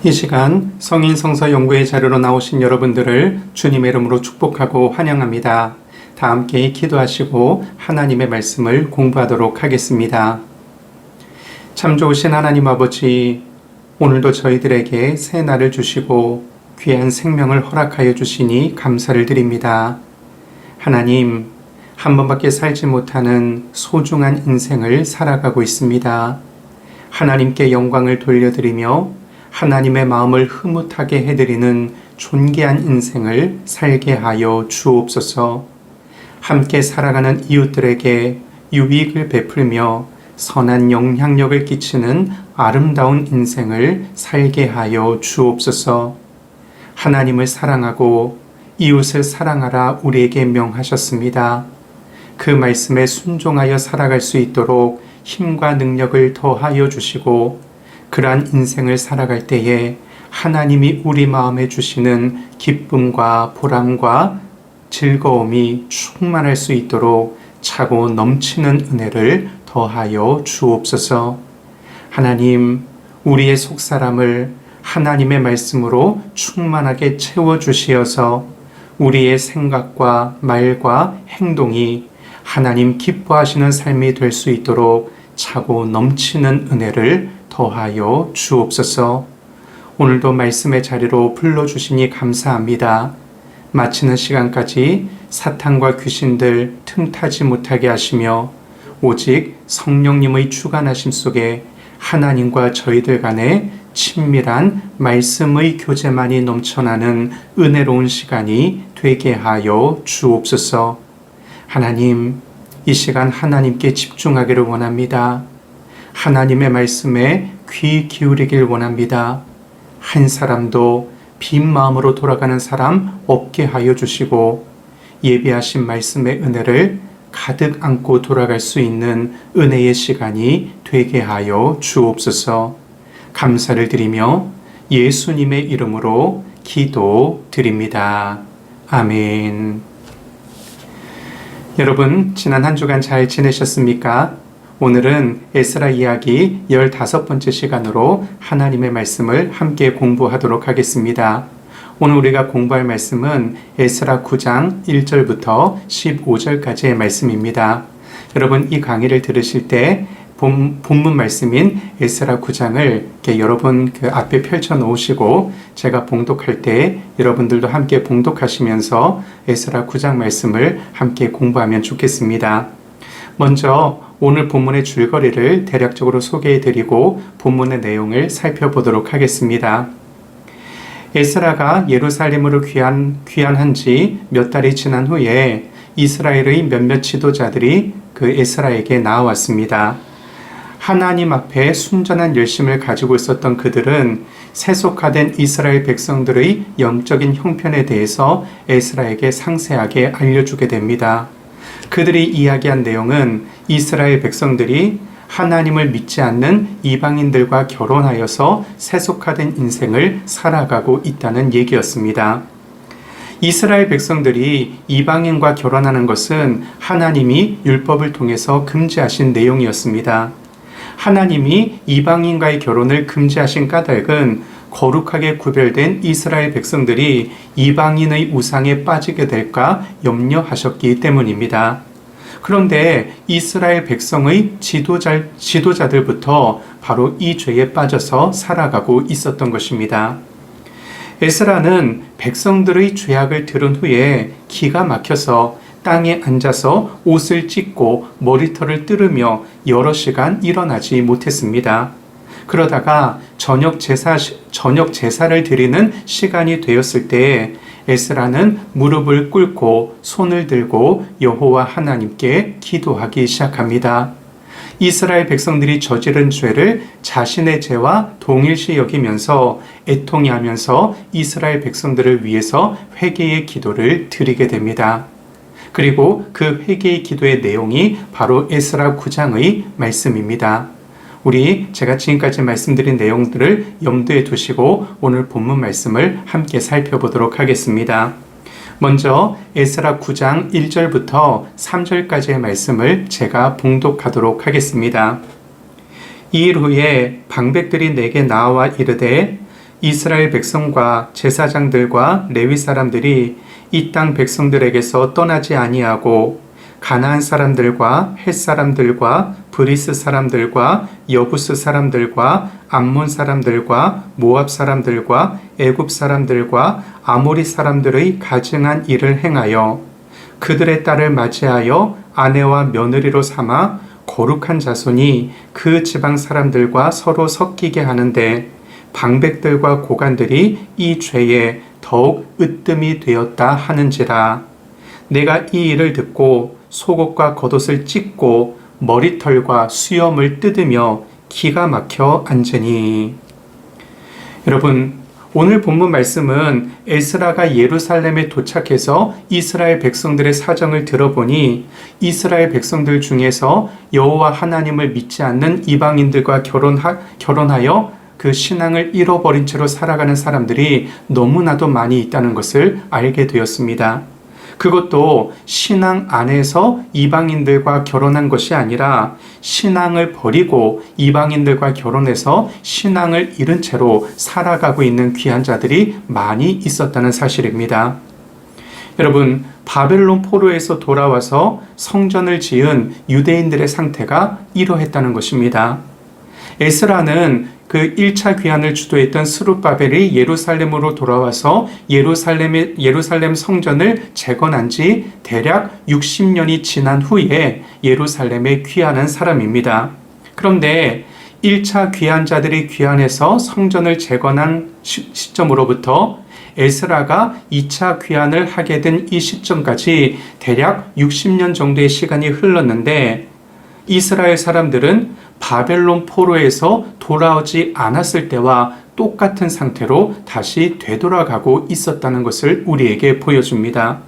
이 시간 성인 성서 연구의 자료로 나오신 여러분들을 주님의 이름으로 축복하고 환영합니다. 다 함께 기도하시고 하나님의 말씀을 공부하도록 하겠습니다. 참 좋으신 하나님 아버지, 오늘도 저희들에게 새 날을 주시고 귀한 생명을 허락하여 주시니 감사를 드립니다. 하나님, 한 번밖에 살지 못하는 소중한 인생을 살아가고 있습니다. 하나님께 영광을 돌려드리며 하나님의 마음을 흐뭇하게 해드리는 존귀한 인생을 살게 하여 주옵소서. 함께 살아가는 이웃들에게 유익을 베풀며 선한 영향력을 끼치는 아름다운 인생을 살게 하여 주옵소서. 하나님을 사랑하고 이웃을 사랑하라 우리에게 명하셨습니다. 그 말씀에 순종하여 살아갈 수 있도록 힘과 능력을 더하여 주시고 그러한 인생을 살아갈 때에 하나님이 우리 마음에 주시는 기쁨과 보람과 즐거움이 충만할 수 있도록 차고 넘치는 은혜를 더하여 주옵소서. 하나님, 우리의 속사람을 하나님의 말씀으로 충만하게 채워주시어서 우리의 생각과 말과 행동이 하나님 기뻐하시는 삶이 될 수 있도록 차고 넘치는 은혜를 더하여 주옵소서. 오늘도 말씀의 자리로 불러주시니 감사합니다. 마치는 시간까지 사탄과 귀신들 틈타지 못하게 하시며 오직 성령님의 주관하심 속에 하나님과 저희들 간에 친밀한 말씀의 교제만이 넘쳐나는 은혜로운 시간이 되게 하여 주옵소서. 하나님, 이 시간 하나님께 집중하기를 원합니다. 하나님의 말씀에 귀 기울이길 원합니다. 한 사람도 빈 마음으로 돌아가는 사람 없게 하여 주시고 예비하신 말씀의 은혜를 가득 안고 돌아갈 수 있는 은혜의 시간이 되게 하여 주옵소서. 감사를 드리며 예수님의 이름으로 기도드립니다. 아멘. 여러분, 지난 한 주간 잘 지내셨습니까? 오늘은 에스라 이야기 15번째 시간으로 하나님의 말씀을 함께 공부하도록 하겠습니다. 오늘 우리가 공부할 말씀은 에스라 9장 1절부터 15절까지의 말씀입니다. 여러분, 이 강의를 들으실 때 본문 말씀인 에스라 9장을 이렇게 여러분 그 앞에 펼쳐 놓으시고 제가 봉독할 때 여러분들도 함께 봉독하시면서 에스라 9장 말씀을 함께 공부하면 좋겠습니다. 먼저 오늘 본문의 줄거리를 대략적으로 소개해드리고 본문의 내용을 살펴보도록 하겠습니다. 에스라가 예루살렘으로 귀환한 지 몇 달이 지난 후에 이스라엘의 몇몇 지도자들이 그 에스라에게 나아왔습니다. 하나님 앞에 순전한 열심을 가지고 있었던 그들은 세속화된 이스라엘 백성들의 영적인 형편에 대해서 에스라에게 상세하게 알려주게 됩니다. 그들이 이야기한 내용은 이스라엘 백성들이 하나님을 믿지 않는 이방인들과 결혼하여서 세속화된 인생을 살아가고 있다는 얘기였습니다. 이스라엘 백성들이 이방인과 결혼하는 것은 하나님이 율법을 통해서 금지하신 내용이었습니다. 하나님이 이방인과의 결혼을 금지하신 까닭은 거룩하게 구별된 이스라엘 백성들이 이방인의 우상에 빠지게 될까 염려하셨기 때문입니다. 그런데 이스라엘 백성의 지도자들부터 바로 이 죄에 빠져서 살아가고 있었던 것입니다. 에스라는 백성들의 죄악을 들은 후에 기가 막혀서 땅에 앉아서 옷을 찢고 머리털을 뜯으며 여러 시간 일어나지 못했습니다. 그러다가 저녁 제사를 드리는 시간이 되었을 때 에스라는 무릎을 꿇고 손을 들고 여호와 하나님께 기도하기 시작합니다. 이스라엘 백성들이 저지른 죄를 자신의 죄와 동일시 여기면서 애통해하면서 이스라엘 백성들을 위해서 회개의 기도를 드리게 됩니다. 그리고 그 회개의 기도의 내용이 바로 에스라 9장의 말씀입니다. 제가 지금까지 말씀드린 내용들을 염두에 두시고 오늘 본문 말씀을 함께 살펴보도록 하겠습니다. 먼저 에스라 9장 1절부터 3절까지의 말씀을 제가 봉독하도록 하겠습니다. 이 일 후에 방백들이 내게 나와 이르되 이스라엘 백성과 제사장들과 레위 사람들이 이 땅 백성들에게서 떠나지 아니하고 가나안 사람들과 헷 사람들과 브리스 사람들과 여부스 사람들과 암몬 사람들과 모압 사람들과 애굽 사람들과 아모리 사람들의 가증한 일을 행하여 그들의 딸을 맞이하여 아내와 며느리로 삼아 거룩한 자손이 그 지방 사람들과 서로 섞이게 하는데 방백들과 고관들이 이 죄에 더욱 으뜸이 되었다 하는지라. 내가 이 일을 듣고 속옷과 겉옷을 찢고 머리털과 수염을 뜯으며 기가 막혀 앉으니. 여러분, 오늘 본문 말씀은 에스라가 예루살렘에 도착해서 이스라엘 백성들의 사정을 들어보니 이스라엘 백성들 중에서 여호와 하나님을 믿지 않는 이방인들과 결혼하여 그 신앙을 잃어버린 채로 살아가는 사람들이 너무나도 많이 있다는 것을 알게 되었습니다. 그것도 신앙 안에서 이방인들과 결혼한 것이 아니라 신앙을 버리고 이방인들과 결혼해서 신앙을 잃은 채로 살아가고 있는 귀한 자들이 많이 있었다는 사실입니다. 여러분, 바벨론 포로에서 돌아와서 성전을 지은 유대인들의 상태가 이러했다는 것입니다. 에스라는 그 1차 귀환을 주도했던 스룹바벨이 예루살렘으로 돌아와서 예루살렘 성전을 재건한 지 대략 60년이 지난 후에 예루살렘에 귀환한 사람입니다. 그런데 1차 귀환자들이 귀환해서 성전을 재건한 시점으로부터 에스라가 2차 귀환을 하게 된 이 시점까지 대략 60년 정도의 시간이 흘렀는데 이스라엘 사람들은 바벨론 포로에서 돌아오지 않았을 때와 똑같은 상태로 다시 되돌아가고 있었다는 것을 우리에게 보여줍니다.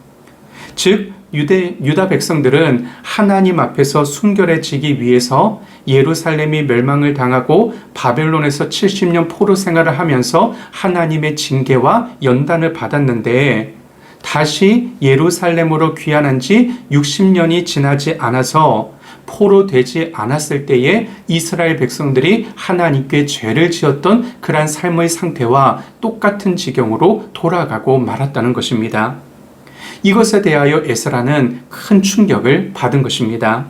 즉, 유다 백성들은 하나님 앞에서 순결해지기 위해서 예루살렘이 멸망을 당하고 바벨론에서 70년 포로 생활을 하면서 하나님의 징계와 연단을 받았는데 다시 예루살렘으로 귀환한 지 60년이 지나지 않아서 포로되지 않았을 때에 이스라엘 백성들이 하나님께 죄를 지었던 그러한 삶의 상태와 똑같은 지경으로 돌아가고 말았다는 것입니다. 이것에 대하여 에스라는 큰 충격을 받은 것입니다.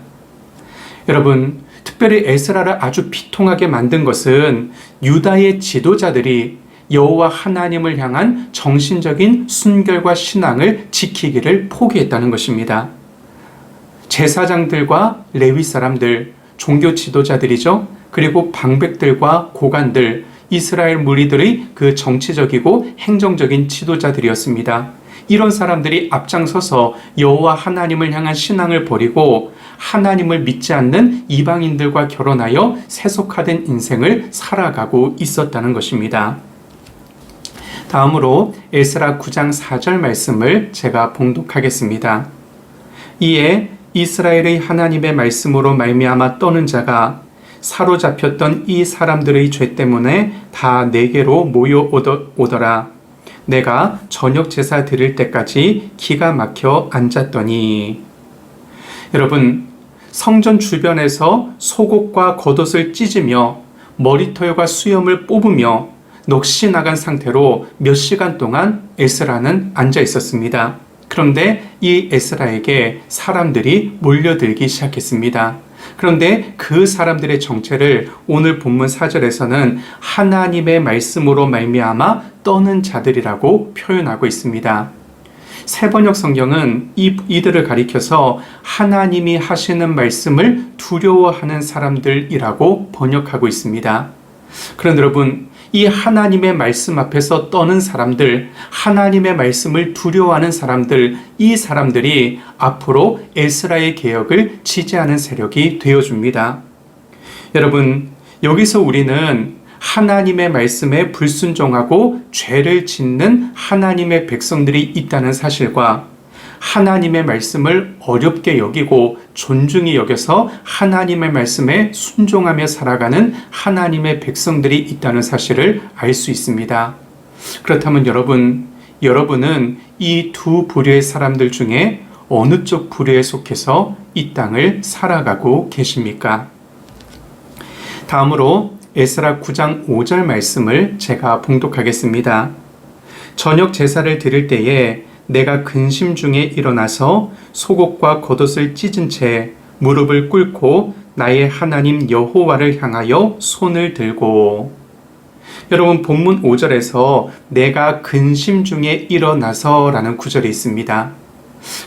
여러분, 특별히 에스라를 아주 비통하게 만든 것은 유다의 지도자들이 여호와 하나님을 향한 정신적인 순결과 신앙을 지키기를 포기했다는 것입니다. 제사장들과 레위 사람들, 종교 지도자들이죠. 그리고 방백들과 고관들, 이스라엘 무리들의 그 정치적이고 행정적인 지도자들이었습니다. 이런 사람들이 앞장서서 여호와 하나님을 향한 신앙을 버리고 하나님을 믿지 않는 이방인들과 결혼하여 세속화된 인생을 살아가고 있었다는 것입니다. 다음으로 에스라 9장 4절 말씀을 제가 봉독하겠습니다. 이에 이스라엘의 하나님의 말씀으로 말미암아 떠는 자가 사로잡혔던 이 사람들의 죄 때문에 다 내게로 모여오더라. 내가 저녁 제사 드릴 때까지 기가 막혀 앉았더니. 여러분, 성전 주변에서 속옷과 겉옷을 찢으며 머리털과 수염을 뽑으며 넋이 나간 상태로 몇 시간 동안 에스라는 앉아 있었습니다. 그런데 이 에스라에게 사람들이 몰려들기 시작했습니다. 그런데 그 사람들의 정체를 오늘 본문 4절에서는 하나님의 말씀으로 말미암아 떠는 자들이라고 표현하고 있습니다. 새번역 성경은 이들을 가리켜서 하나님이 하시는 말씀을 두려워하는 사람들이라고 번역하고 있습니다. 그런데 여러분, 이 하나님의 말씀 앞에서 떠는 사람들, 하나님의 말씀을 두려워하는 사람들, 이 사람들이 앞으로 에스라의 개혁을 지지하는 세력이 되어줍니다. 여러분, 여기서 우리는 하나님의 말씀에 불순종하고 죄를 짓는 하나님의 백성들이 있다는 사실과 하나님의 말씀을 어렵게 여기고 존중히 여겨서 하나님의 말씀에 순종하며 살아가는 하나님의 백성들이 있다는 사실을 알 수 있습니다. 그렇다면 여러분은 이 두 부류의 사람들 중에 어느 쪽 부류에 속해서 이 땅을 살아가고 계십니까? 다음으로 에스라 9장 5절 말씀을 제가 봉독하겠습니다. 저녁 제사를 드릴 때에 내가 근심 중에 일어나서 속옷과 겉옷을 찢은 채 무릎을 꿇고 나의 하나님 여호와를 향하여 손을 들고. 여러분, 본문 5절에서 내가 근심 중에 일어나서 라는 구절이 있습니다.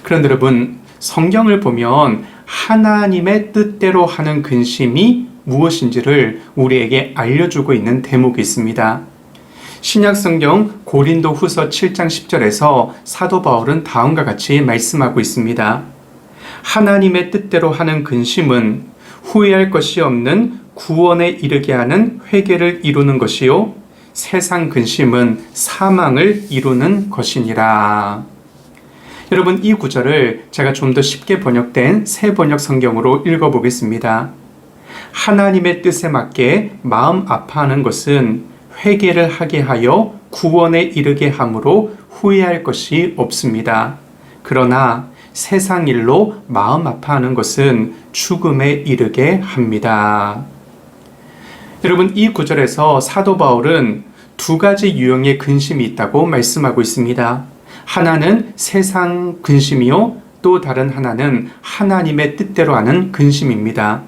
그런데 여러분, 성경을 보면 하나님의 뜻대로 하는 근심이 무엇인지를 우리에게 알려주고 있는 대목이 있습니다. 신약성경 고린도 후서 7장 10절에서 사도 바울은 다음과 같이 말씀하고 있습니다. 하나님의 뜻대로 하는 근심은 후회할 것이 없는 구원에 이르게 하는 회개를 이루는 것이요 세상 근심은 사망을 이루는 것이니라. 여러분, 이 구절을 제가 좀 더 쉽게 번역된 새 번역 성경으로 읽어보겠습니다. 하나님의 뜻에 맞게 마음 아파하는 것은 회개를 하게 하여 구원에 이르게 함으로 후회할 것이 없습니다. 그러나 세상 일로 마음 아파하는 것은 죽음에 이르게 합니다. 여러분, 이 구절에서 사도 바울은 두 가지 유형의 근심이 있다고 말씀하고 있습니다. 하나는 세상 근심이요, 또 다른 하나는 하나님의 뜻대로 하는 근심입니다.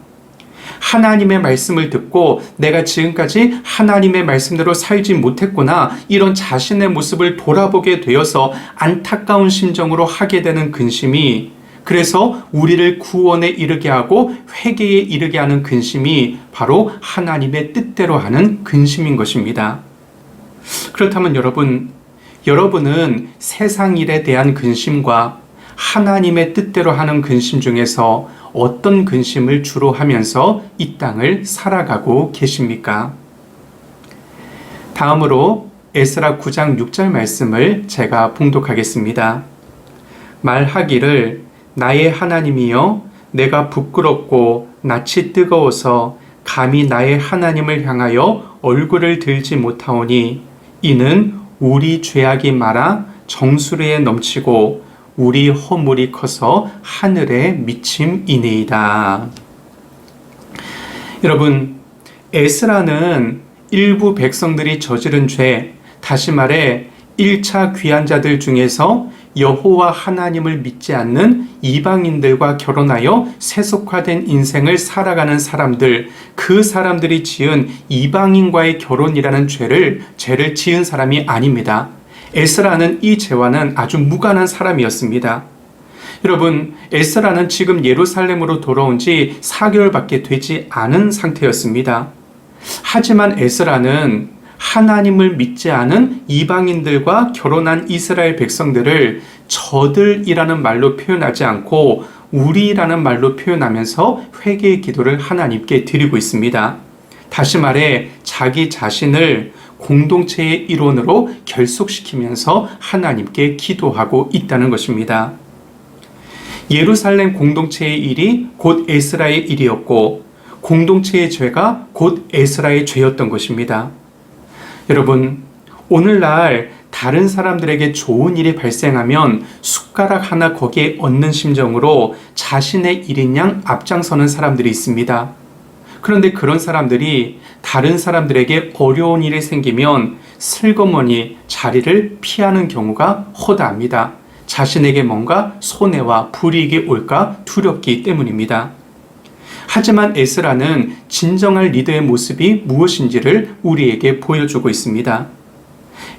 하나님의 말씀을 듣고 내가 지금까지 하나님의 말씀대로 살지 못했구나, 이런 자신의 모습을 돌아보게 되어서 안타까운 심정으로 하게 되는 근심이, 그래서 우리를 구원에 이르게 하고 회개에 이르게 하는 근심이 바로 하나님의 뜻대로 하는 근심인 것입니다. 그렇다면 여러분은 세상 일에 대한 근심과 하나님의 뜻대로 하는 근심 중에서 어떤 근심을 주로 하면서 이 땅을 살아가고 계십니까? 다음으로 에스라 9장 6절 말씀을 제가 봉독하겠습니다. 말하기를 나의 하나님이여, 내가 부끄럽고 낯이 뜨거워서 감히 나의 하나님을 향하여 얼굴을 들지 못하오니 이는 우리 죄악이 많아 정수리에 넘치고 우리 허물이 커서 하늘에 미침이니이다. 여러분, 에스라는 일부 백성들이 저지른 죄, 다시 말해 1차 귀환자들 중에서 여호와 하나님을 믿지 않는 이방인들과 결혼하여 세속화된 인생을 살아가는 사람들, 그 사람들이 지은 이방인과의 결혼이라는 죄를 지은 사람이 아닙니다. 에스라는 이 죄와는 아주 무관한 사람이었습니다. 여러분, 에스라는 지금 예루살렘으로 돌아온 지 4개월밖에 되지 않은 상태였습니다. 하지만 에스라는 하나님을 믿지 않은 이방인들과 결혼한 이스라엘 백성들을 저들이라는 말로 표현하지 않고 우리라는 말로 표현하면서 회개의 기도를 하나님께 드리고 있습니다. 다시 말해 자기 자신을 공동체의 일원으로 결속시키면서 하나님께 기도하고 있다는 것입니다. 예루살렘 공동체의 일이 곧 에스라의 일이었고 공동체의 죄가 곧 에스라의 죄였던 것입니다. 여러분, 오늘날 다른 사람들에게 좋은 일이 발생하면 숟가락 하나 거기에 얹는 심정으로 자신의 일인 양 앞장서는 사람들이 있습니다. 그런데 그런 사람들이 다른 사람들에게 어려운 일이 생기면 슬그머니 자리를 피하는 경우가 허다합니다. 자신에게 뭔가 손해와 불이익이 올까 두렵기 때문입니다. 하지만 에스라는 진정한 리더의 모습이 무엇인지를 우리에게 보여주고 있습니다.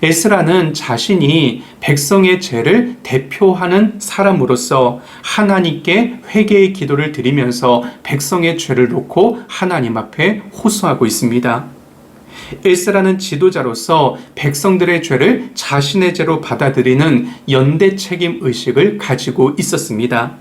에스라는 자신이 백성의 죄를 대표하는 사람으로서 하나님께 회개의 기도를 드리면서 백성의 죄를 놓고 하나님 앞에 호소하고 있습니다. 에스라는 지도자로서 백성들의 죄를 자신의 죄로 받아들이는 연대 책임 의식을 가지고 있었습니다.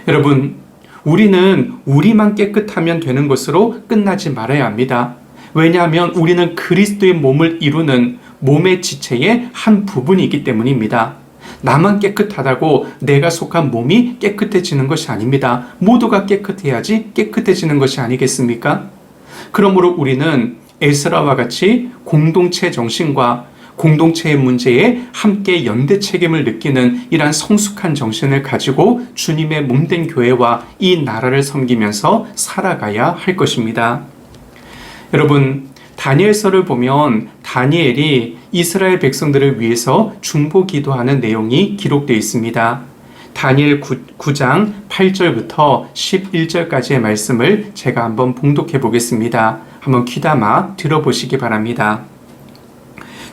여러분, 우리는 우리만 깨끗하면 되는 것으로 끝나지 말아야 합니다. 왜냐하면 우리는 그리스도의 몸을 이루는 몸의 지체의 한 부분이기 때문입니다. 나만 깨끗하다고 내가 속한 몸이 깨끗해지는 것이 아닙니다. 모두가 깨끗해야지 깨끗해지는 것이 아니겠습니까? 그러므로 우리는 에스라와 같이 공동체 정신과 공동체의 문제에 함께 연대 책임을 느끼는 이러한 성숙한 정신을 가지고 주님의 몸된 교회와 이 나라를 섬기면서 살아가야 할 것입니다. 여러분, 다니엘서를 보면 다니엘이 이스라엘 백성들을 위해서 중보 기도하는 내용이 기록되어 있습니다. 다니엘 9장 8절부터 11절까지의 말씀을 제가 한번 봉독해 보겠습니다. 한번 귀담아 들어보시기 바랍니다.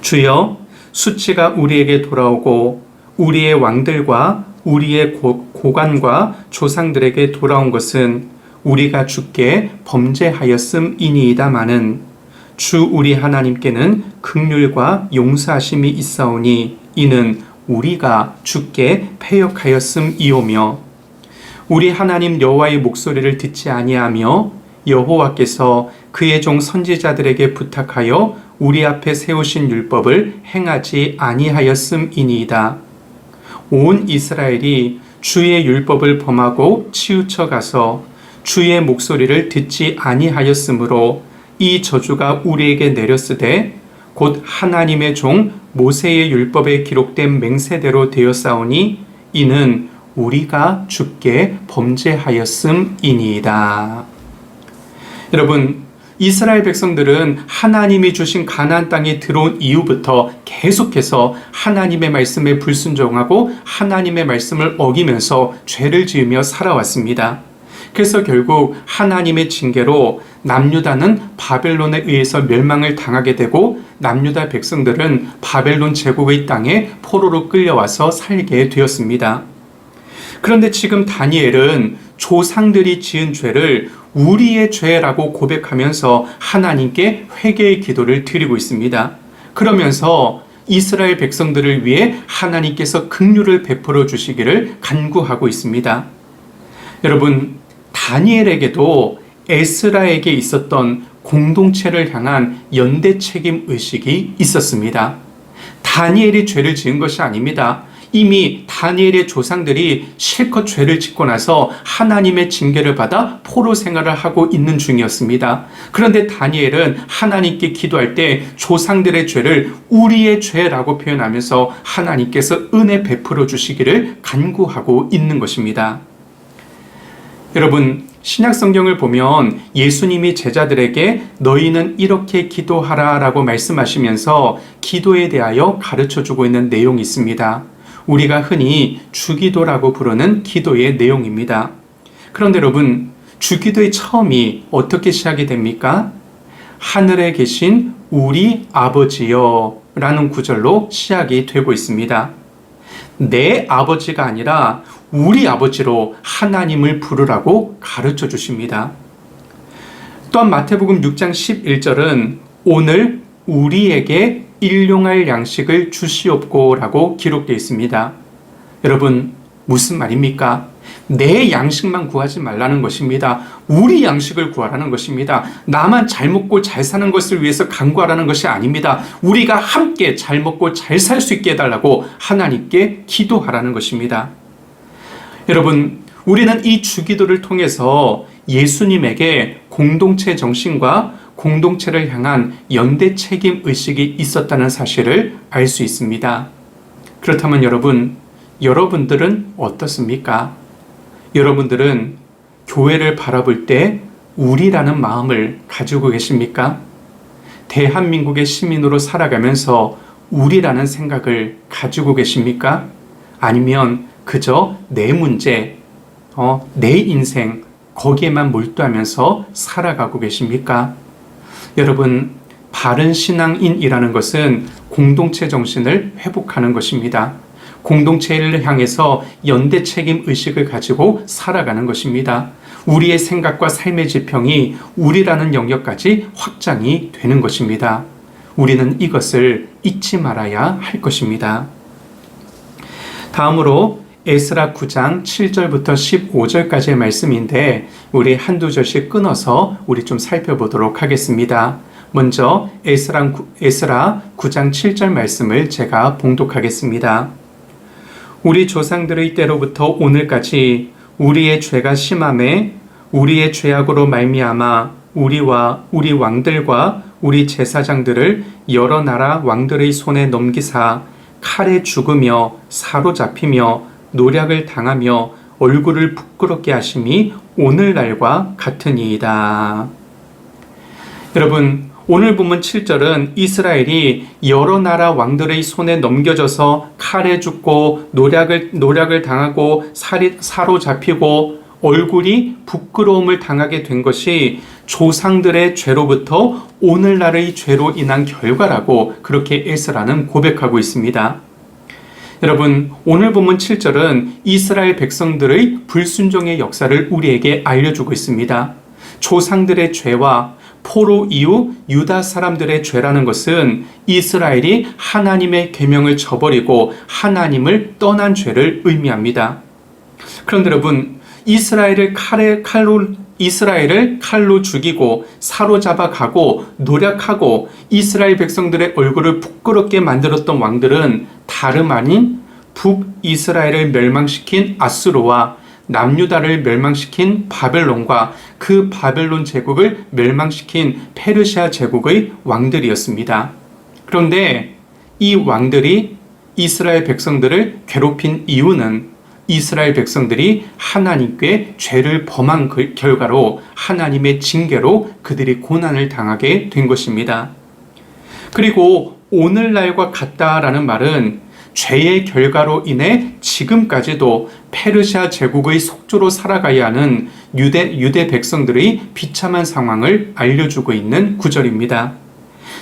주여, 수치가 우리에게 돌아오고 우리의 왕들과 우리의 고관과 조상들에게 돌아온 것은 우리가 주께 범죄하였음이니이다마는 주 우리 하나님께는 긍휼과 용서하심이 있사오니 이는 우리가 주께 패역하였음이오며 우리 하나님 여호와의 목소리를 듣지 아니하며 여호와께서 그의 종 선지자들에게 부탁하여 우리 앞에 세우신 율법을 행하지 아니하였음이니이다. 온 이스라엘이 주의 율법을 범하고 치우쳐 가서 주의 목소리를 듣지 아니하였으므로 이 저주가 우리에게 내렸으되 곧 하나님의 종 모세의 율법에 기록된 맹세대로 되었사오니 이는 우리가 주께 범죄하였음이니이다. 여러분, 이스라엘 백성들은 하나님이 주신 가나안 땅에 들어온 이후부터 계속해서 하나님의 말씀에 불순종하고 하나님의 말씀을 어기면서 죄를 지으며 살아왔습니다. 그래서 결국 하나님의 징계로 남유다는 바벨론에 의해서 멸망을 당하게 되고 남유다 백성들은 바벨론 제국의 땅에 포로로 끌려와서 살게 되었습니다. 그런데 지금 다니엘은 조상들이 지은 죄를 우리의 죄라고 고백하면서 하나님께 회개의 기도를 드리고 있습니다. 그러면서 이스라엘 백성들을 위해 하나님께서 긍휼을 베풀어 주시기를 간구하고 있습니다. 여러분, 다니엘에게도 에스라에게 있었던 공동체를 향한 연대 책임 의식이 있었습니다. 다니엘이 죄를 지은 것이 아닙니다. 이미 다니엘의 조상들이 실컷 죄를 짓고 나서 하나님의 징계를 받아 포로 생활을 하고 있는 중이었습니다. 그런데 다니엘은 하나님께 기도할 때 조상들의 죄를 우리의 죄라고 표현하면서 하나님께서 은혜 베풀어 주시기를 간구하고 있는 것입니다. 여러분, 신약 성경을 보면 예수님이 제자들에게 너희는 이렇게 기도하라 라고 말씀하시면서 기도에 대하여 가르쳐 주고 있는 내용이 있습니다. 우리가 흔히 주기도라고 부르는 기도의 내용입니다. 그런데 여러분, 주기도의 처음이 어떻게 시작이 됩니까? 하늘에 계신 우리 아버지여 라는 구절로 시작이 되고 있습니다. 내 아버지가 아니라 우리 아버지로 하나님을 부르라고 가르쳐 주십니다. 또한 마태복음 6장 11절은 오늘 우리에게 일용할 양식을 주시옵고 라고 기록되어 있습니다. 여러분, 무슨 말입니까? 내 양식만 구하지 말라는 것입니다. 우리 양식을 구하라는 것입니다. 나만 잘 먹고 잘 사는 것을 위해서 간구하라는 것이 아닙니다. 우리가 함께 잘 먹고 잘 살 수 있게 해달라고 하나님께 기도하라는 것입니다. 여러분, 우리는 이 주기도를 통해서 예수님에게 공동체 정신과 공동체를 향한 연대 책임 의식이 있었다는 사실을 알 수 있습니다. 그렇다면 여러분들은 어떻습니까? 여러분들은 교회를 바라볼 때 우리라는 마음을 가지고 계십니까? 대한민국의 시민으로 살아가면서 우리라는 생각을 가지고 계십니까? 아니면 그저 내 문제, 내 인생 거기에만 몰두하면서 살아가고 계십니까? 여러분, 바른 신앙인이라는 것은 공동체 정신을 회복하는 것입니다. 공동체를 향해서 연대 책임 의식을 가지고 살아가는 것입니다. 우리의 생각과 삶의 지평이 우리라는 영역까지 확장이 되는 것입니다. 우리는 이것을 잊지 말아야 할 것입니다. 다음으로 에스라 9장 7절부터 15절까지의 말씀인데 우리 한두 절씩 끊어서 우리 좀 살펴보도록 하겠습니다. 먼저 에스라 9장 7절 말씀을 제가 봉독하겠습니다. 우리 조상들의 때로부터 오늘까지 우리의 죄가 심함에 우리의 죄악으로 말미암아 우리와 우리 왕들과 우리 제사장들을 여러 나라 왕들의 손에 넘기사 칼에 죽으며 사로잡히며 노략을 당하며 얼굴을 부끄럽게 하심이 오늘날과 같으니이다. 여러분, 오늘 본문 7절은 이스라엘이 여러 나라 왕들의 손에 넘겨져서 칼에 죽고 노략을 당하고 사로잡히고 얼굴이 부끄러움을 당하게 된 것이 조상들의 죄로부터 오늘날의 죄로 인한 결과라고 그렇게 에스라는 고백하고 있습니다. 여러분, 오늘 본문 7절은 이스라엘 백성들의 불순종의 역사를 우리에게 알려주고 있습니다. 조상들의 죄와 포로 이후 유다 사람들의 죄라는 것은 이스라엘이 하나님의 계명을 저버리고 하나님을 떠난 죄를 의미합니다. 그런데 여러분, 이스라엘을 칼로 죽이고 사로잡아 가고 노략하고 이스라엘 백성들의 얼굴을 부끄럽게 만들었던 왕들은 다름 아닌 북이스라엘을 멸망시킨 아수르와 남유다를 멸망시킨 바벨론과 그 바벨론 제국을 멸망시킨 페르시아 제국의 왕들이었습니다. 그런데 이 왕들이 이스라엘 백성들을 괴롭힌 이유는 이스라엘 백성들이 하나님께 죄를 범한 결과로 하나님의 징계로 그들이 고난을 당하게 된 것입니다. 그리고 오늘날과 같다라는 말은 죄의 결과로 인해 지금까지도 페르시아 제국의 속주로 살아가야 하는 유대 백성들의 비참한 상황을 알려주고 있는 구절입니다.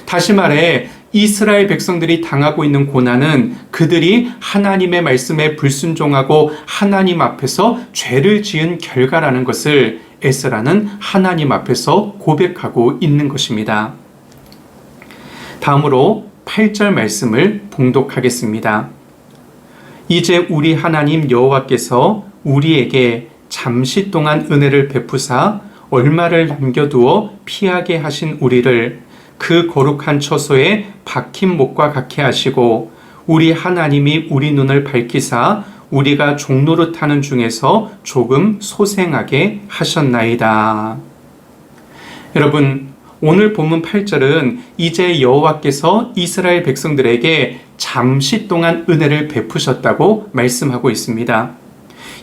다시 말해 이스라엘 백성들이 당하고 있는 고난은 그들이 하나님의 말씀에 불순종하고 하나님 앞에서 죄를 지은 결과라는 것을 에스라는 하나님 앞에서 고백하고 있는 것입니다. 다음으로 8절 말씀을 봉독하겠습니다. 이제 우리 하나님 여호와께서 우리에게 잠시 동안 은혜를 베푸사 얼마를 남겨두어 피하게 하신 우리를 그 거룩한 처소에 박힌 목과 같게 하시고 우리 하나님이 우리 눈을 밝히사 우리가 종노릇하는 중에서 조금 소생하게 하셨나이다. 여러분, 오늘 본문 8절은 이제 여호와께서 이스라엘 백성들에게 잠시 동안 은혜를 베푸셨다고 말씀하고 있습니다.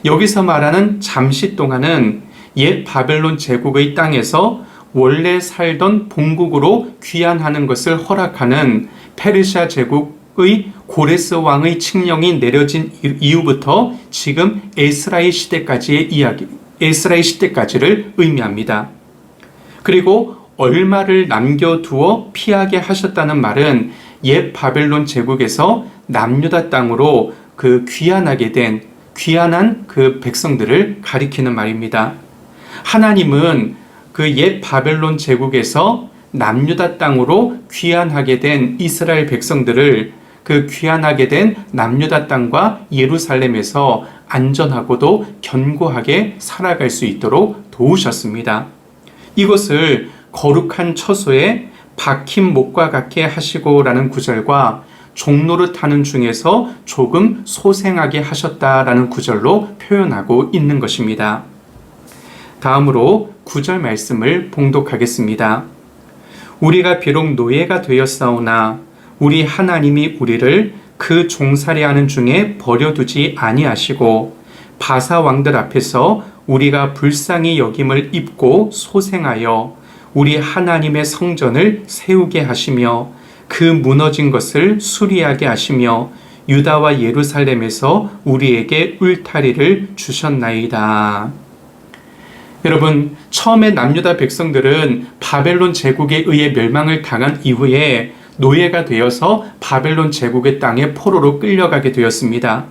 여기서 말하는 잠시 동안은 옛 바벨론 제국의 땅에서 원래 살던 본국으로 귀환하는 것을 허락하는 페르시아 제국의 고레스 왕의 칙령이 내려진 이후부터 지금 에스라의 시대까지의 에스라의 시대까지를 의미합니다. 그리고 얼마를 남겨두어 피하게 하셨다는 말은 옛 바벨론 제국에서 남유다 땅으로 귀환한 그 백성들을 가리키는 말입니다. 하나님은 그 옛 바벨론 제국에서 남유다 땅으로 귀환하게 된 이스라엘 백성들을 그 귀환하게 된 남유다 땅과 예루살렘에서 안전하고도 견고하게 살아갈 수 있도록 도우셨습니다. 이것을 거룩한 처소에 박힌 목과 같게 하시고라는 구절과 종노릇하는 중에서 조금 소생하게 하셨다라는 구절로 표현하고 있는 것입니다. 다음으로 9절 말씀을 봉독하겠습니다. 우리가 비록 노예가 되었사오나 우리 하나님이 우리를 그 종살이하는 중에 버려두지 아니하시고 바사 왕들 앞에서 우리가 불쌍히 여김을 입고 소생하여 우리 하나님의 성전을 세우게 하시며 그 무너진 것을 수리하게 하시며 유다와 예루살렘에서 우리에게 울타리를 주셨나이다. 여러분, 처음에 남유다 백성들은 바벨론 제국에 의해 멸망을 당한 이후에 노예가 되어서 바벨론 제국의 땅에 포로로 끌려가게 되었습니다.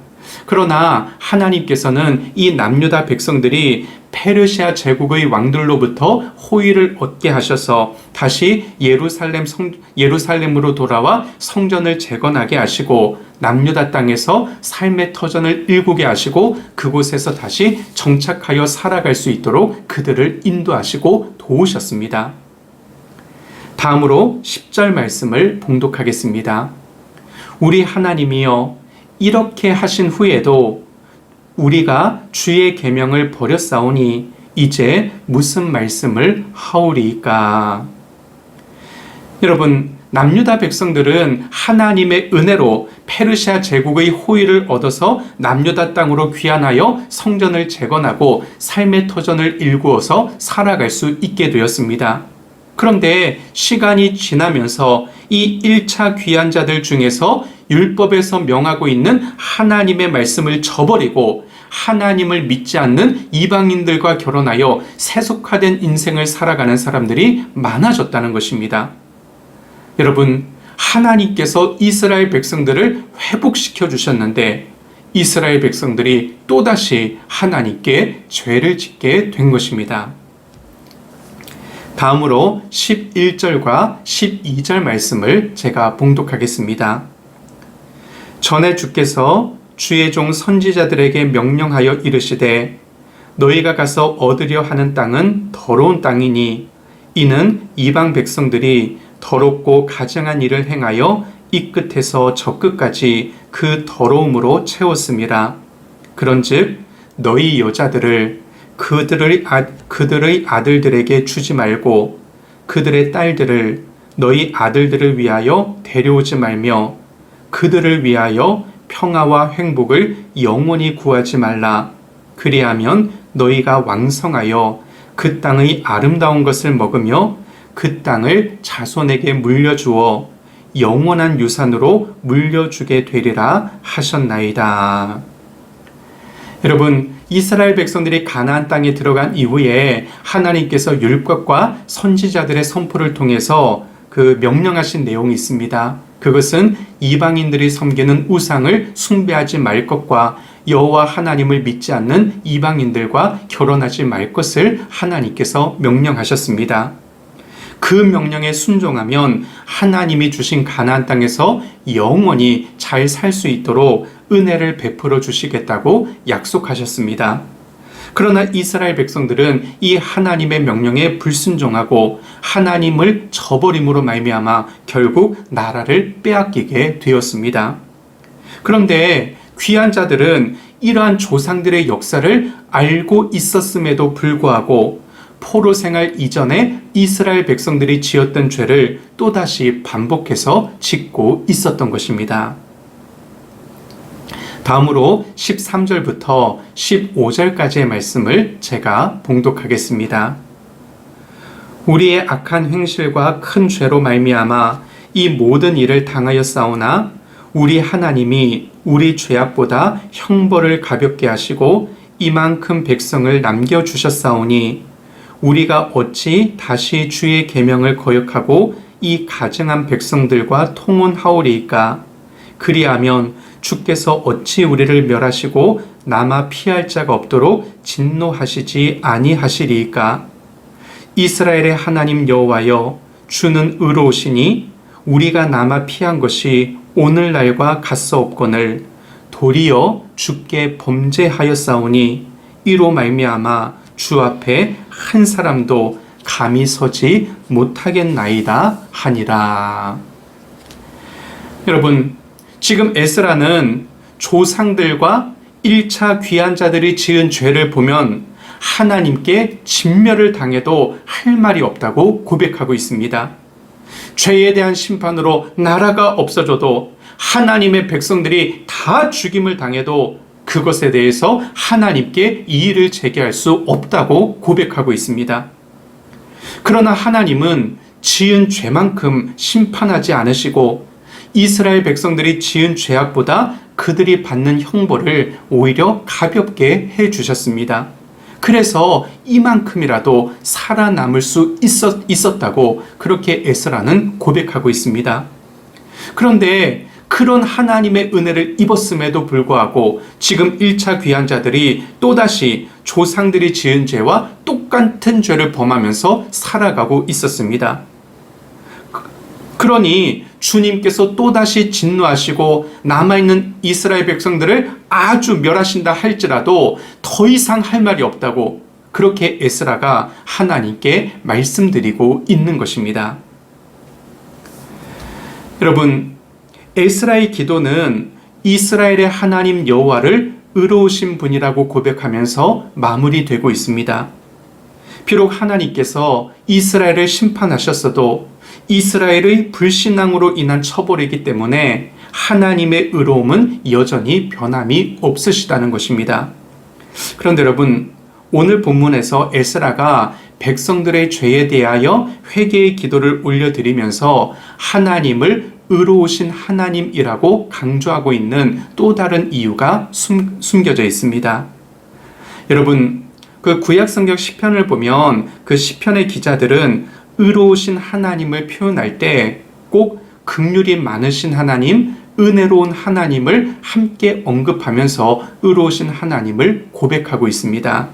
그러나 하나님께서는 이 남유다 백성들이 페르시아 제국의 왕들로부터 호의를 얻게 하셔서 다시 예루살렘으로 돌아와 성전을 재건하게 하시고 남유다 땅에서 삶의 터전을 일구게 하시고 그곳에서 다시 정착하여 살아갈 수 있도록 그들을 인도하시고 도우셨습니다. 다음으로 10절 말씀을 봉독하겠습니다. 우리 하나님이여 이렇게 하신 후에도 우리가 주의 계명을 버렸사오니 이제 무슨 말씀을 하오리이까. 여러분, 남유다 백성들은 하나님의 은혜로 페르시아 제국의 호의를 얻어서 남유다 땅으로 귀환하여 성전을 재건하고 삶의 터전을 일구어서 살아갈 수 있게 되었습니다. 그런데 시간이 지나면서 이 1차 귀환자들 중에서 율법에서 명하고 있는 하나님의 말씀을 저버리고 하나님을 믿지 않는 이방인들과 결혼하여 세속화된 인생을 살아가는 사람들이 많아졌다는 것입니다. 여러분, 하나님께서 이스라엘 백성들을 회복시켜 주셨는데 이스라엘 백성들이 또다시 하나님께 죄를 짓게 된 것입니다. 다음으로 11절과 12절 말씀을 제가 봉독하겠습니다. 전에 주께서 주의 종 선지자들에게 명령하여 이르시되 너희가 가서 얻으려 하는 땅은 더러운 땅이니 이는 이방 백성들이 더럽고 가증한 일을 행하여 이 끝에서 저 끝까지 그 더러움으로 채웠음이라. 그런즉 너희 여자들을 그들의 아들들에게 주지 말고 그들의 딸들을 너희 아들들을 위하여 데려오지 말며 그들을 위하여 평화와 행복을 영원히 구하지 말라. 그리하면 너희가 왕성하여 그 땅의 아름다운 것을 먹으며 그 땅을 자손에게 물려주어 영원한 유산으로 물려주게 되리라 하셨나이다. 여러분, 이스라엘 백성들이 가나안 땅에 들어간 이후에 하나님께서 율법과 선지자들의 선포를 통해서 그 명령하신 내용이 있습니다. 그것은 이방인들이 섬기는 우상을 숭배하지 말 것과 여호와 하나님을 믿지 않는 이방인들과 결혼하지 말 것을 하나님께서 명령하셨습니다. 그 명령에 순종하면 하나님이 주신 가나안 땅에서 영원히 잘 살 수 있도록 은혜를 베풀어 주시겠다고 약속하셨습니다. 그러나 이스라엘 백성들은 이 하나님의 명령에 불순종하고 하나님을 저버림으로 말미암아 결국 나라를 빼앗기게 되었습니다. 그런데 귀한 자들은 이러한 조상들의 역사를 알고 있었음에도 불구하고 포로 생활 이전에 이스라엘 백성들이 지었던 죄를 또다시 반복해서 짓고 있었던 것입니다. 다음으로 13절부터 15절까지의 말씀을 제가 봉독하겠습니다. 우리의 악한 행실과 큰 죄로 말미암아 이 모든 일을 당하였사오나 우리 하나님이 우리 죄악보다 형벌을 가볍게 하시고 이만큼 백성을 남겨주셨사오니 우리가 어찌 다시 주의 계명을 거역하고 이 가증한 백성들과 통혼하오리이까? 그리하면 주께서 어찌 우리를 멸하시고 남아 피할 자가 없도록 진노하시지 아니하시리이까? 이스라엘의 하나님 여호와여, 주는 의로우시니 우리가 남아 피한 것이 오늘날과 같사옵거늘 도리어 주께 범죄하였사오니 이로 말미암아 주 앞에 한 사람도 감히 서지 못하겠나이다 하니라. 여러분, 지금 에스라는 조상들과 1차 귀환자들이 지은 죄를 보면 하나님께 진멸을 당해도 할 말이 없다고 고백하고 있습니다. 죄에 대한 심판으로 나라가 없어져도 하나님의 백성들이 다 죽임을 당해도 그것에 대해서 하나님께 이의를 제기할 수 없다고 고백하고 있습니다. 그러나 하나님은 지은 죄만큼 심판하지 않으시고 이스라엘 백성들이 지은 죄악보다 그들이 받는 형벌을 오히려 가볍게 해주셨습니다. 그래서 이만큼이라도 살아남을 수 있었다고 그렇게 에스라는 고백하고 있습니다. 그런데 그런 하나님의 은혜를 입었음에도 불구하고 지금 1차 귀환자들이 또다시 조상들이 지은 죄와 똑같은 죄를 범하면서 살아가고 있었습니다. 그러니 주님께서 또다시 진노하시고 남아있는 이스라엘 백성들을 아주 멸하신다 할지라도 더 이상 할 말이 없다고 그렇게 에스라가 하나님께 말씀드리고 있는 것입니다. 여러분, 에스라의 기도는 이스라엘의 하나님 여호와를 의로우신 분이라고 고백하면서 마무리되고 있습니다. 비록 하나님께서 이스라엘을 심판하셨어도 이스라엘의 불신앙으로 인한 처벌이기 때문에 하나님의 의로움은 여전히 변함이 없으시다는 것입니다. 그런데 여러분, 오늘 본문에서 에스라가 백성들의 죄에 대하여 회개의 기도를 올려드리면서 하나님을 의로우신 하나님이라고 강조하고 있는 또 다른 이유가 숨겨져 있습니다. 여러분, 그 구약성경 시편을 보면 그 시편의 기자들은 의로우신 하나님을 표현할 때 꼭 긍휼이 많으신 하나님, 은혜로운 하나님을 함께 언급하면서 의로우신 하나님을 고백하고 있습니다.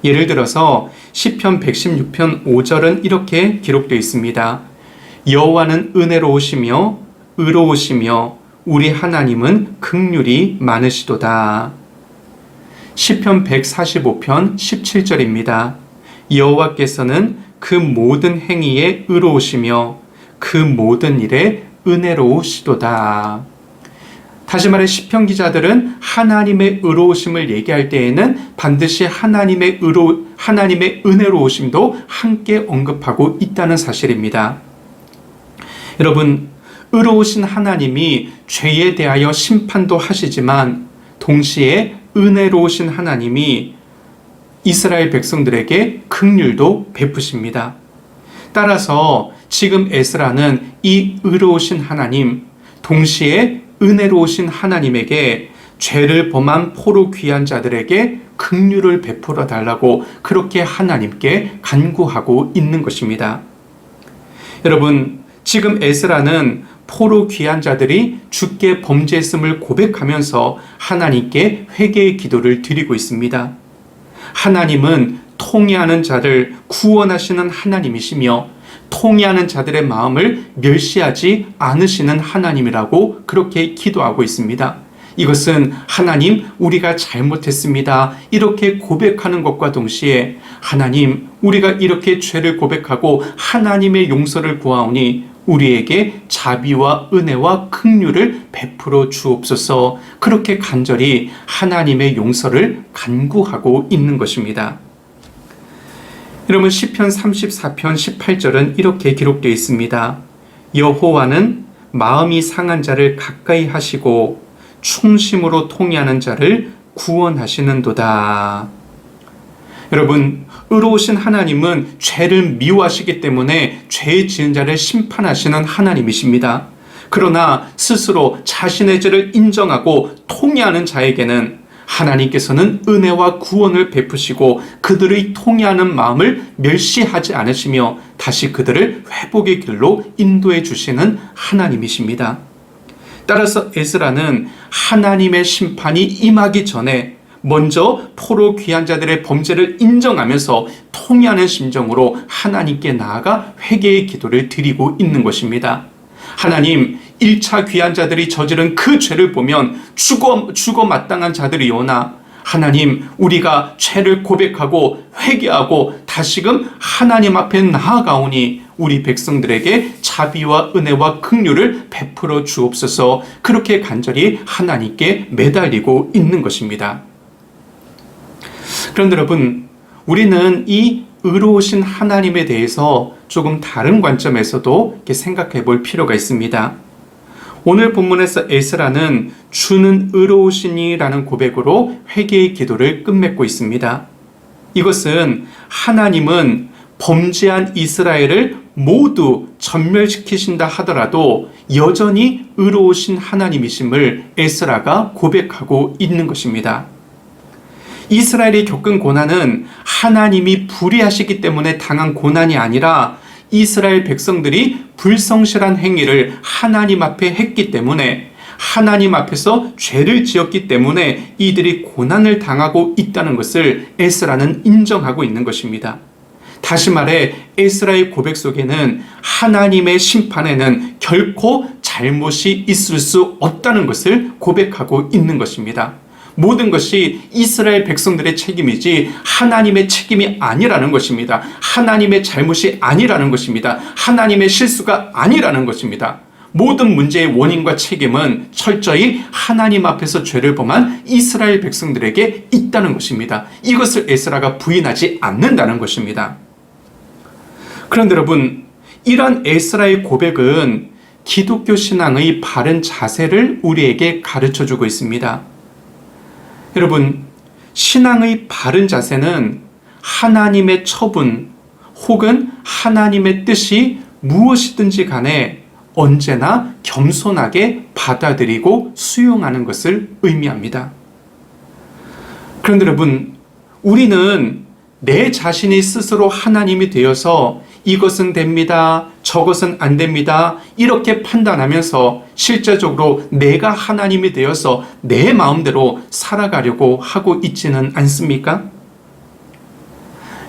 예를 들어서 시편 116편 5절은 이렇게 기록되어 있습니다. 여호와는 은혜로우시며 의로우시며 우리 하나님은 긍휼이 많으시도다. 시편 145편 17절입니다. 여호와께서는 그 모든 행위에 의로우시며 그 모든 일에 은혜로우시도다. 다시 말해 시편 기자들은 하나님의 의로우심을 얘기할 때에는 반드시 하나님의 은혜로우심도 함께 언급하고 있다는 사실입니다. 여러분, 의로우신 하나님이 죄에 대하여 심판도 하시지만 동시에 은혜로우신 하나님이 이스라엘 백성들에게 긍휼도 베푸십니다. 따라서 지금 에스라는 이 의로우신 하나님, 동시에 은혜로우신 하나님에게 죄를 범한 포로 귀한 자들에게 긍휼을 베풀어 달라고 그렇게 하나님께 간구하고 있는 것입니다. 여러분, 지금 에스라는 포로 귀한 자들이 주께 범죄했음을 고백하면서 하나님께 회개의 기도를 드리고 있습니다. 하나님은 통회하는 자를 구원하시는 하나님이시며 통회하는 자들의 마음을 멸시하지 않으시는 하나님이라고 그렇게 기도하고 있습니다. 이것은 하나님, 우리가 잘못했습니다, 이렇게 고백하는 것과 동시에 하나님, 우리가 이렇게 죄를 고백하고 하나님의 용서를 구하오니 우리에게 자비와 은혜와 긍휼을 베풀어 주옵소서, 그렇게 간절히 하나님의 용서를 간구하고 있는 것입니다. 여러분, 시편 34편 18절은 이렇게 기록되어 있습니다. 여호와는 마음이 상한 자를 가까이 하시고 충심으로 통회하는 자를 구원하시는도다. 여러분, 의로우신 하나님은 죄를 미워하시기 때문에 죄 지은 자를 심판하시는 하나님이십니다. 그러나 스스로 자신의 죄를 인정하고 통회하는 자에게는 하나님께서는 은혜와 구원을 베푸시고 그들의 통회하는 마음을 멸시하지 않으시며 다시 그들을 회복의 길로 인도해 주시는 하나님이십니다. 따라서 에스라는 하나님의 심판이 임하기 전에 먼저 포로 귀한 자들의 범죄를 인정하면서 통회하는 심정으로 하나님께 나아가 회개의 기도를 드리고 있는 것입니다. 하나님, 1차 귀한 자들이 저지른 그 죄를 보면 죽어 마땅한 자들이오나 하나님, 우리가 죄를 고백하고 회개하고 다시금 하나님 앞에 나아가오니 우리 백성들에게 자비와 은혜와 긍휼을 베풀어 주옵소서, 그렇게 간절히 하나님께 매달리고 있는 것입니다. 그런데 여러분, 우리는 이 의로우신 하나님에 대해서 조금 다른 관점에서도 이렇게 생각해 볼 필요가 있습니다. 오늘 본문에서 에스라는 주는 의로우시니라는 고백으로 회개의 기도를 끝맺고 있습니다. 이것은 하나님은 범죄한 이스라엘을 모두 전멸시키신다 하더라도 여전히 의로우신 하나님이심을 에스라가 고백하고 있는 것입니다. 이스라엘이 겪은 고난은 하나님이 불의하시기 때문에 당한 고난이 아니라 이스라엘 백성들이 불성실한 행위를 하나님 앞에 했기 때문에, 하나님 앞에서 죄를 지었기 때문에 이들이 고난을 당하고 있다는 것을 에스라는 인정하고 있는 것입니다. 다시 말해 에스라의 고백 속에는 하나님의 심판에는 결코 잘못이 있을 수 없다는 것을 고백하고 있는 것입니다. 모든 것이 이스라엘 백성들의 책임이지 하나님의 책임이 아니라는 것입니다. 하나님의 잘못이 아니라는 것입니다. 하나님의 실수가 아니라는 것입니다. 모든 문제의 원인과 책임은 철저히 하나님 앞에서 죄를 범한 이스라엘 백성들에게 있다는 것입니다. 이것을 에스라가 부인하지 않는다는 것입니다. 그런데 여러분, 이러한 에스라의 고백은 기독교 신앙의 바른 자세를 우리에게 가르쳐주고 있습니다. 여러분, 신앙의 바른 자세는 하나님의 처분, 혹은 하나님의 뜻이 무엇이든지 간에 언제나 겸손하게 받아들이고 수용하는 것을 의미합니다. 그런데 여러분, 우리는 내 자신이 스스로 하나님이 되어서 이것은 됩니다, 저것은 안 됩니다, 이렇게 판단하면서 실제적으로 내가 하나님이 되어서 내 마음대로 살아가려고 하고 있지는 않습니까?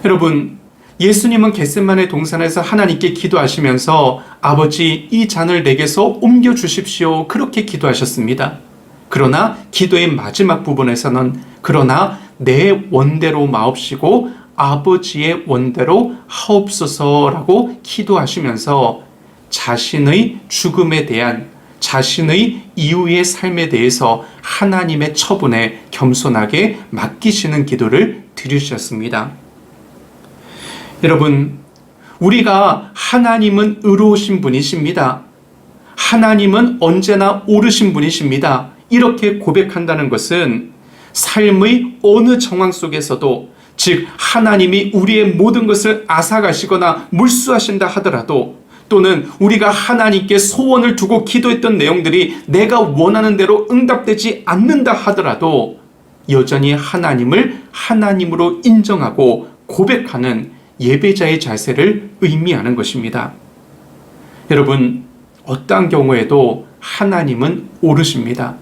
여러분, 예수님은 겟세마네 동산에서 하나님께 기도하시면서 아버지, 이 잔을 내게서 옮겨 주십시오, 그렇게 기도하셨습니다. 그러나 기도의 마지막 부분에서는 그러나 내 원대로 마옵시고 아버지의 원대로 하옵소서라고 기도하시면서 자신의 죽음에 대한, 자신의 이후의 삶에 대해서 하나님의 처분에 겸손하게 맡기시는 기도를 드리셨습니다. 여러분, 우리가 하나님은 의로우신 분이십니다. 하나님은 언제나 옳으신 분이십니다. 이렇게 고백한다는 것은 삶의 어느 정황 속에서도, 즉 하나님이 우리의 모든 것을 앗아가시거나 몰수하신다 하더라도, 또는 우리가 하나님께 소원을 두고 기도했던 내용들이 내가 원하는 대로 응답되지 않는다 하더라도 여전히 하나님을 하나님으로 인정하고 고백하는 예배자의 자세를 의미하는 것입니다. 여러분, 어떠한 경우에도 하나님은 옳으십니다.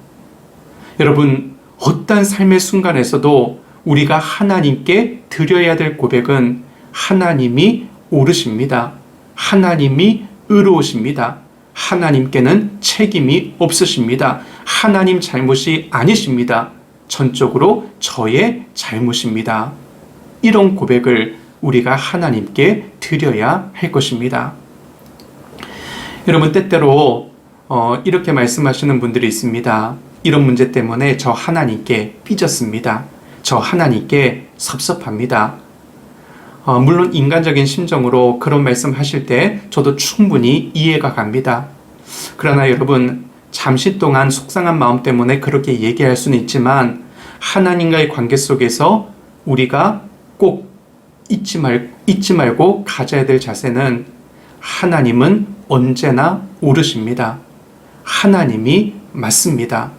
여러분, 어떠한 삶의 순간에서도 우리가 하나님께 드려야 될 고백은 하나님이 옳으십니다. 하나님이 의로우십니다. 하나님께는 책임이 없으십니다. 하나님 잘못이 아니십니다. 전적으로 저의 잘못입니다. 이런 고백을 우리가 하나님께 드려야 할 것입니다. 여러분, 때때로 이렇게 말씀하시는 분들이 있습니다. 이런 문제 때문에 저 하나님께 삐졌습니다. 저 하나님께 섭섭합니다. 물론 인간적인 심정으로 그런 말씀하실 때 저도 충분히 이해가 갑니다. 그러나 여러분, 잠시 동안 속상한 마음 때문에 그렇게 얘기할 수는 있지만 하나님과의 관계 속에서 우리가 꼭 잊지 말고 가져야 될 자세는 하나님은 언제나 옳으십니다. 하나님이 맞습니다.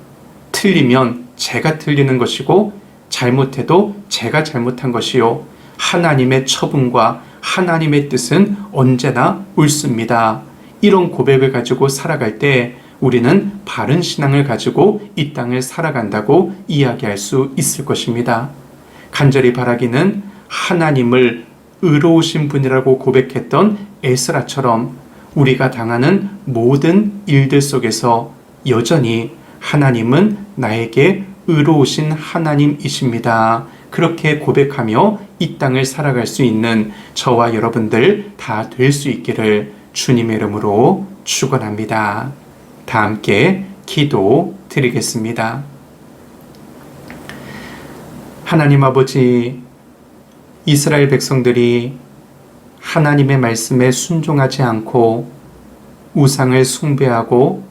틀리면 제가 틀리는 것이고 잘못해도 제가 잘못한 것이요, 하나님의 처분과 하나님의 뜻은 언제나 옳습니다. 이런 고백을 가지고 살아갈 때 우리는 바른 신앙을 가지고 이 땅을 살아간다고 이야기할 수 있을 것입니다. 간절히 바라기는 하나님을 의로우신 분이라고 고백했던 에스라처럼 우리가 당하는 모든 일들 속에서 여전히 하나님은 나에게 의로우신 하나님이십니다, 그렇게 고백하며 이 땅을 살아갈 수 있는 저와 여러분들 다 될 수 있기를 주님의 이름으로 축원합니다. 다 함께 기도 드리겠습니다. 하나님 아버지, 이스라엘 백성들이 하나님의 말씀에 순종하지 않고 우상을 숭배하고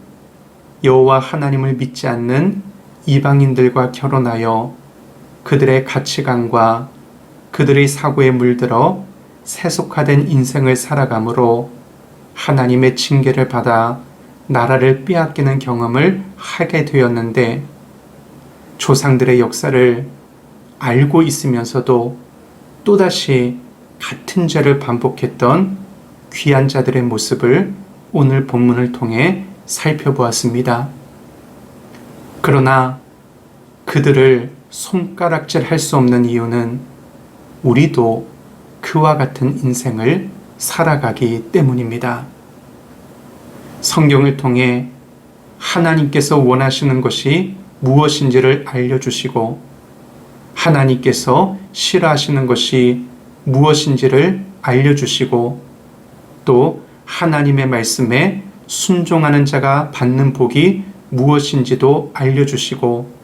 여호와 하나님을 믿지 않는 이방인들과 결혼하여 그들의 가치관과 그들의 사고에 물들어 세속화된 인생을 살아가므로 하나님의 징계를 받아 나라를 빼앗기는 경험을 하게 되었는데, 조상들의 역사를 알고 있으면서도 또다시 같은 죄를 반복했던 귀한 자들의 모습을 오늘 본문을 통해 살펴보았습니다. 그러나 그들을 손가락질할 수 없는 이유는 우리도 그와 같은 인생을 살아가기 때문입니다. 성경을 통해 하나님께서 원하시는 것이 무엇인지를 알려주시고 하나님께서 싫어하시는 것이 무엇인지를 알려주시고 또 하나님의 말씀에 순종하는 자가 받는 복이 무엇인지도 알려주시고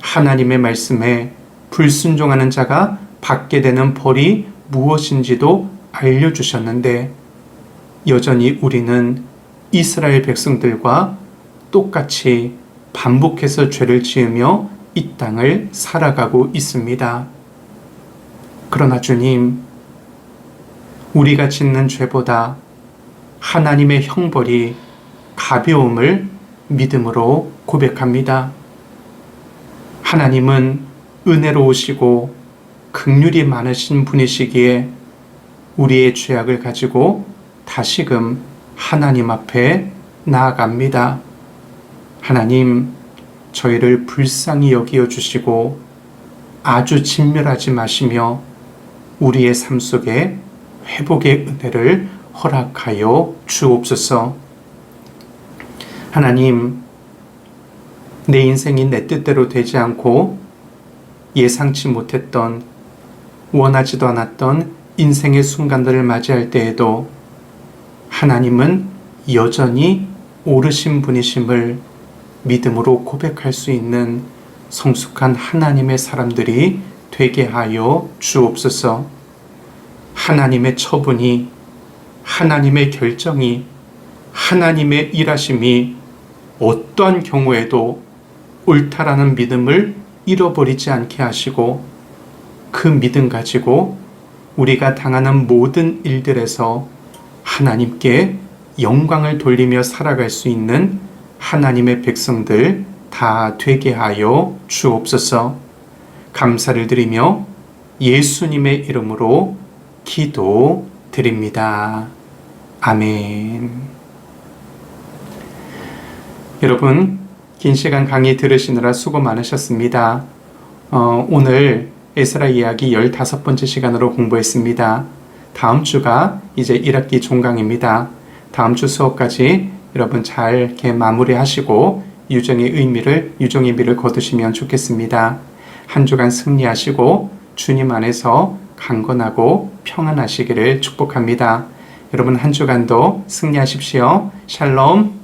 하나님의 말씀에 불순종하는 자가 받게 되는 벌이 무엇인지도 알려주셨는데, 여전히 우리는 이스라엘 백성들과 똑같이 반복해서 죄를 지으며 이 땅을 살아가고 있습니다. 그러나 주님, 우리가 짓는 죄보다 하나님의 형벌이 가벼움을 믿음으로 고백합니다. 하나님은 은혜로우시고 긍휼이 많으신 분이시기에 우리의 죄악을 가지고 다시금 하나님 앞에 나아갑니다. 하나님, 저희를 불쌍히 여기어 주시고 아주 진멸하지 마시며 우리의 삶 속에 회복의 은혜를 허락하여 주옵소서. 하나님, 내 인생이 내 뜻대로 되지 않고 예상치 못했던, 원하지도 않았던 인생의 순간들을 맞이할 때에도 하나님은 여전히 옳으신 분이심을 믿음으로 고백할 수 있는 성숙한 하나님의 사람들이 되게 하여 주옵소서. 하나님의 처분이, 하나님의 결정이, 하나님의 일하심이 어떠한 경우에도 옳다라는 믿음을 잃어버리지 않게 하시고 그 믿음 가지고 우리가 당하는 모든 일들에서 하나님께 영광을 돌리며 살아갈 수 있는 하나님의 백성들 다 되게 하여 주옵소서. 감사를 드리며 예수님의 이름으로 기도드립니다. 아멘. 여러분, 긴 시간 강의 들으시느라 수고 많으셨습니다. 오늘 에스라 이야기 15번째 시간으로 공부했습니다. 다음 주가 이제 1학기 종강입니다. 다음 주 수업까지 여러분 잘 이렇게 마무리하시고 유종의 의미를 거두시면 좋겠습니다. 한 주간 승리하시고 주님 안에서 강건하고 평안하시기를 축복합니다. 여러분 한 주간도 승리하십시오. 샬롬.